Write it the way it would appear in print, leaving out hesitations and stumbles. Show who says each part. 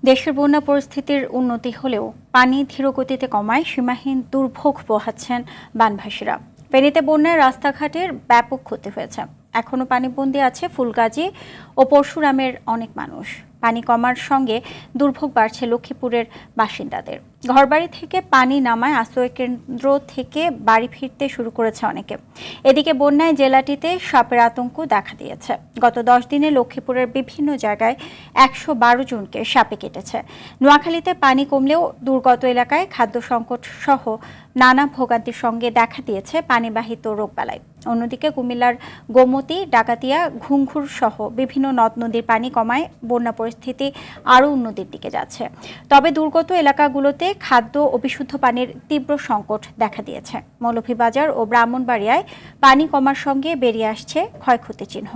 Speaker 1: দেশের বন্যা পরিস্থিতির উন্নতি হলেও পানি ধীরগতিতে কমায় সীমাহীন দুর্ভোগ পোহাচ্ছেন বানভাসীরা। ফেনীতে বন্যায় রাস্তাঘাটের ব্যাপক ক্ষতি হয়েছে। এখনো পানিবন্দী আছে ফুলগাজী ও পরশুরামের অনেক মানুষ। পানি কমার সঙ্গে দুর্ভোগ বাড়ছে লক্ষ্মীপুরের বাসিন্দাদের। ঘরবাড়ি থেকে পানি নামায় আশ্রয়কেন্দ্র থেকে বাড়ি ফিরতে শুরু করেছে অনেকে। এদিকে বন্যায় জেলাটিতে সাপের আতঙ্ক দেখা দিয়েছে। গত 10 দিনে লক্ষ্মীপুরের বিভিন্ন জায়গায় 112 জনকে সাপে কেটেছে। নোয়াখালীতে পানি কমলেও দুর্গত এলাকায় খাদ্য সংকট সহ নানা ভোগান্তির সঙ্গে দেখা দিয়েছে পানিবাহিত রোগবালাই। অন্যদিকে কুমিল্লার গোমতী, ডাকাতিয়া, ঘুংঘুর সহ বিভিন্ন নদ নদীর পানি কমায় বন্যা পরিস্থিতি আরও উন্নতির দিকে যাচ্ছে। তবে দুর্গত এলাকাগুলোতে খাদ্য ও বিশুদ্ধ পানির তীব্র সংকট দেখা দিয়েছে। মৌলভীবাজার ও ব্রাহ্মণবাড়িয়ায় পানি কমার সঙ্গে বেরিয়ে আসছে ক্ষয়ক্ষতির চিহ্ন।